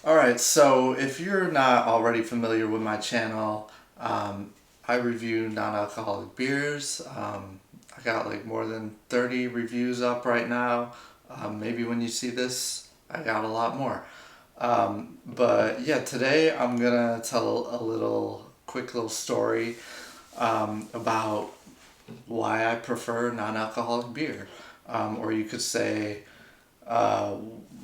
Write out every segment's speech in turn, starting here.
Alright, so if you're not already familiar with my channel, I review non-alcoholic beers. I got like more than 30 reviews up right now. Maybe when you see this, I got a lot more. But yeah, today I'm gonna tell a quick little story about why I prefer non-alcoholic beer. Or you could say uh,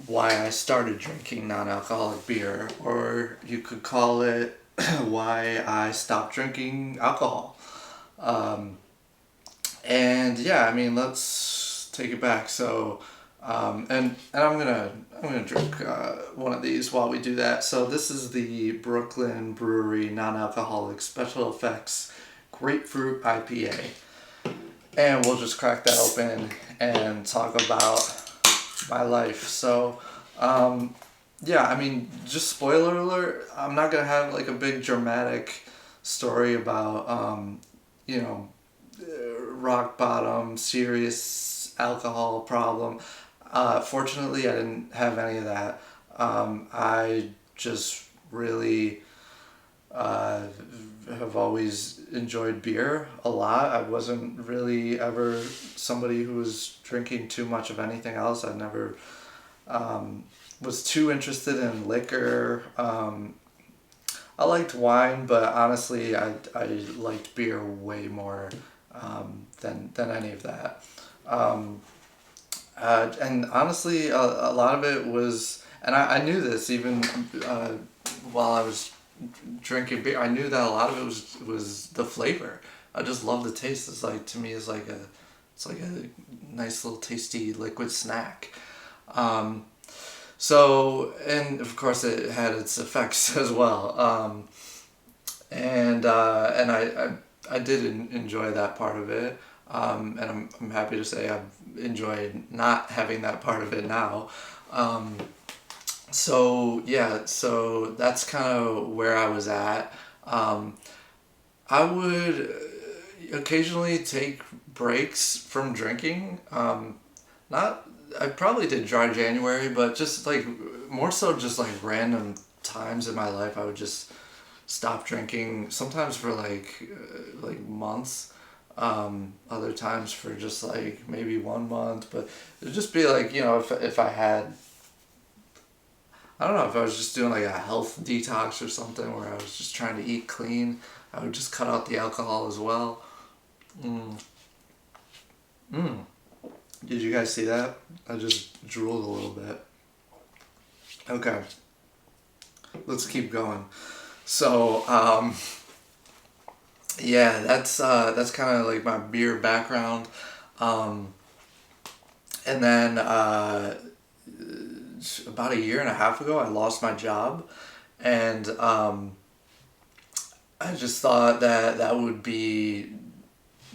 why I started drinking non-alcoholic beer, or you could call it why I stopped drinking alcohol. Um, and yeah, I mean, let's take it back. So, and I'm gonna drink one of these while we do that. So this is the Brooklyn Brewery non-alcoholic special effects grapefruit IPA, and we'll just crack that open and talk about my life. So, yeah, I mean, just spoiler alert, I'm not gonna have like a big dramatic story about, you know, rock bottom, serious alcohol problem. Fortunately, I didn't have any of that. I just really uh, have always enjoyed beer a lot. I wasn't really ever somebody who was drinking too much of anything else. I never um, was too interested in liquor. I liked wine, but honestly, I liked beer way more than any of that. Um, and honestly, a lot of it was, and I knew this even while I was drinking beer. I knew that a lot of it was the flavor. I just love the taste. It's like, to me, it's like a nice little tasty liquid snack. Um, so, and of course it had its effects as well. And I did enjoy that part of it. And I'm happy to say I've enjoyed not having that part of it now. Um, so yeah, so that's kind of where I was at. Um, I would occasionally take breaks from drinking. Not I probably did dry January, but just like more so just like random times in my life, I would just stop drinking. Sometimes for like months. Other times for just like maybe 1 month, but it'd just be like, if I had, I don't know, if I was just doing like a health detox or something where I was just trying to eat clean, I would just cut out the alcohol as well. Mm. Mm. Did you guys see that? I just drooled a little bit. Okay, let's keep going. So, yeah, that's kind of like my beer background. Um, and then about a year and a half ago, I lost my job, and I just thought that that would be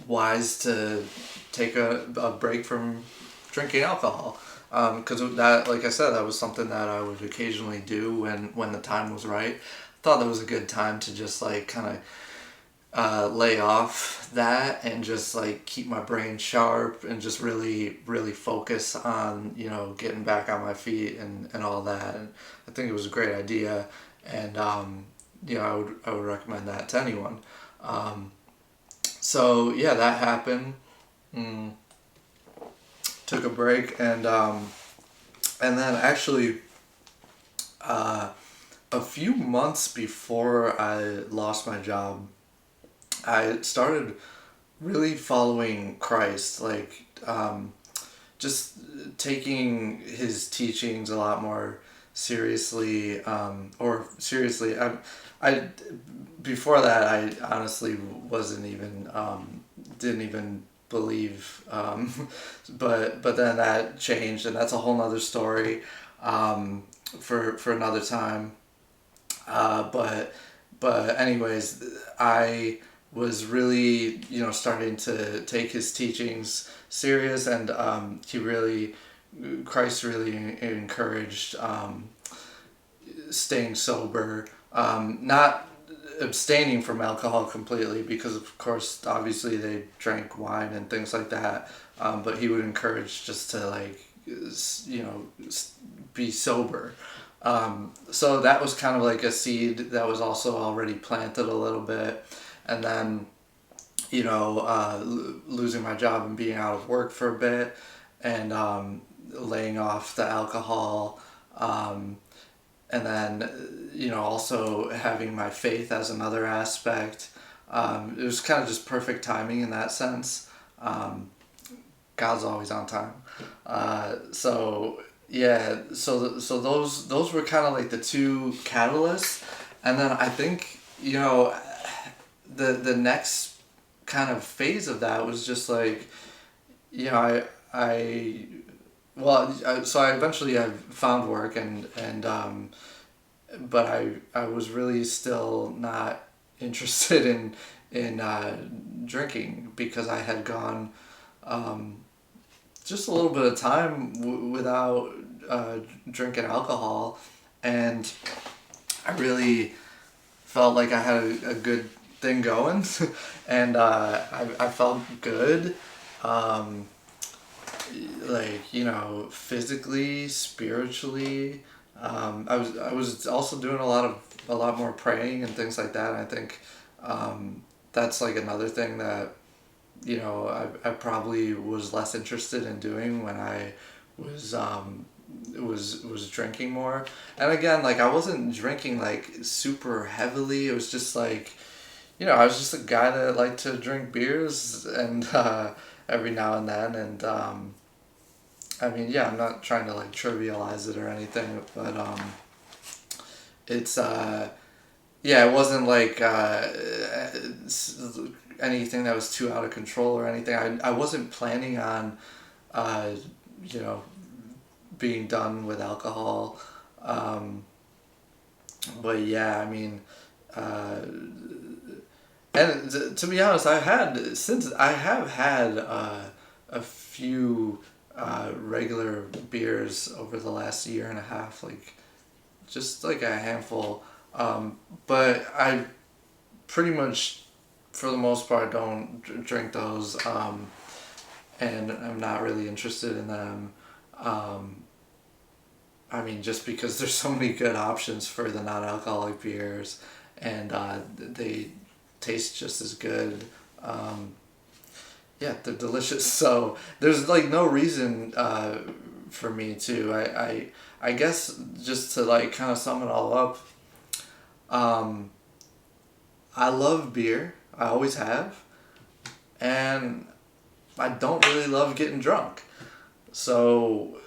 wise to take a break from drinking alcohol. Because that, like I said, that was something that I would occasionally do when the time was right. I thought that was a good time to just like kind of lay off that and just like keep my brain sharp and just really focus on getting back on my feet and all that. And I think it was a great idea, and I would recommend that to anyone. Um, so yeah, that happened. Mm, took a break, and then actually uh, a few months before I lost my job, I started really following Christ, like just taking his teachings a lot more seriously, or seriously. I before that, I honestly wasn't even didn't even believe, but then that changed, and that's a whole nother story for another time. But anyways, I was really starting to take his teachings serious, and Christ really encouraged staying sober, not abstaining from alcohol completely, because of course obviously they drank wine and things like that, but he would encourage just to like be sober. So that was kind of like a seed that was also already planted a little bit. And then, losing my job and being out of work for a bit, and laying off the alcohol, um, and then, also having my faith as another aspect. It was kind of just perfect timing in that sense. Um, God's always on time. So yeah, so those were kind of like the two catalysts, and then I think, the next kind of phase of that was just like, I well, so I eventually I found work, and but I was really still not interested in drinking, because I had gone um, just a little bit of time without drinking alcohol, and I really felt like I had a good thing going, and I felt good, um, like, physically, spiritually. I was also doing a lot more praying and things like that. And I think that's like another thing that, I probably was less interested in doing when I was was drinking more. And again, like, I wasn't drinking like super heavily. It was just like, I was just a guy that liked to drink beers, and every now and then. And I mean, yeah, I'm not trying to like trivialize it or anything, but it's yeah, it wasn't like anything that was too out of control or anything. I wasn't planning on uh, you know being done with alcohol, um, but yeah, I mean, uh, and to be honest, I have had a few regular beers over the last year and a half, like just like a handful. But I pretty much, for the most part, don't drink those, and I'm not really interested in them. Um, I mean, just because there's so many good options for the non-alcoholic beers, and they taste just as good. Um, yeah, they're delicious. So there's like no reason for me to. I guess, just to like kind of sum it all up. Um, I love beer. I always have, and I don't really love getting drunk. So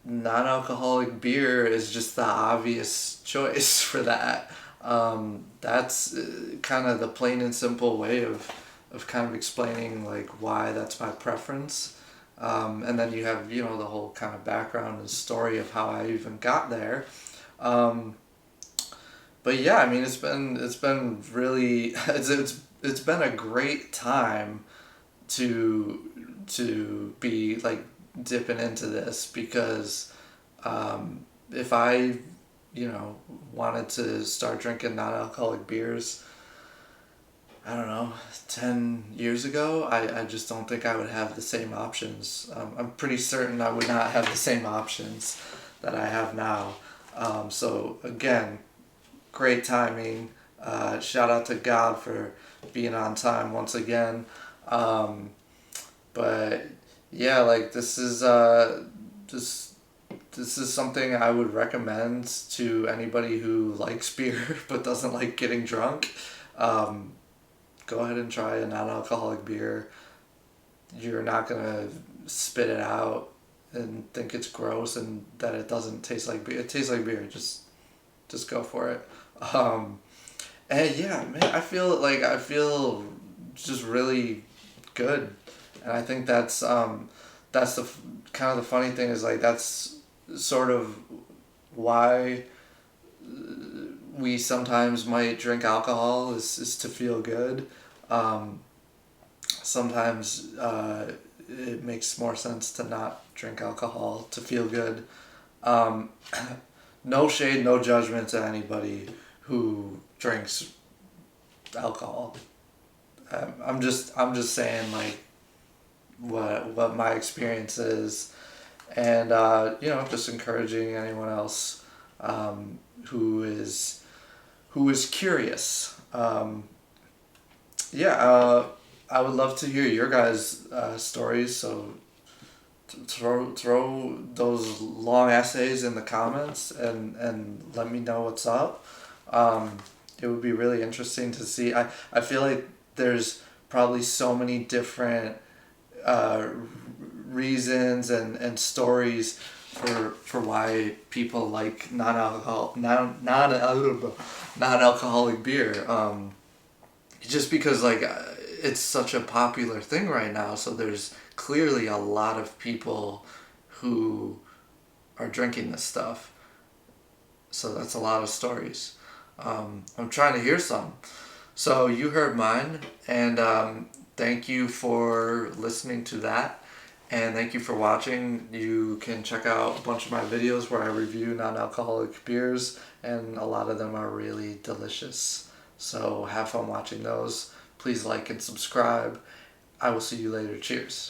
non-alcoholic beer is just the obvious choice for that. That's kind of the plain and simple way of kind of explaining like why that's my preference. And then you have, the whole kind of background and story of how I even got there. Um, but yeah, I mean, it's been really it's been a great time to be like dipping into this, because if I, wanted to start drinking non-alcoholic beers, I don't know, 10 years ago, I just don't think I would have the same options. I'm pretty certain I would not have the same options that I have now. So again, great timing. Shout out to God for being on time once again. Um, but yeah, like, this this is something I would recommend to anybody who likes beer but doesn't like getting drunk. Um, Go ahead and try a non-alcoholic beer. You're not gonna spit it out and think it's gross and that it doesn't taste like beer. It tastes like beer. Just go for it. Um, and yeah, man, I feel just really good, and I think that's kind of the funny thing, is like that's sort of why we sometimes might drink alcohol, is to feel good. Um, Sometimes it makes more sense to not drink alcohol to feel good. Um, no shade, no judgment to anybody who drinks alcohol. I'm just saying like what my experience is, and just encouraging anyone else who is curious. I would love to hear your guys' stories. So throw those long essays in the comments and let me know what's up. It would be really interesting to see. I feel like there's probably so many different uh, reasons and stories for why people like non-alcoholic beer. Just because like it's such a popular thing right now, so there's clearly a lot of people who are drinking this stuff. So that's a lot of stories. I'm trying to hear some. So you heard mine, and thank you for listening to that. And thank you for watching. You can check out a bunch of my videos where I review non-alcoholic beers, and a lot of them are really delicious. So have fun watching those. Please like and subscribe. I will see you later. Cheers.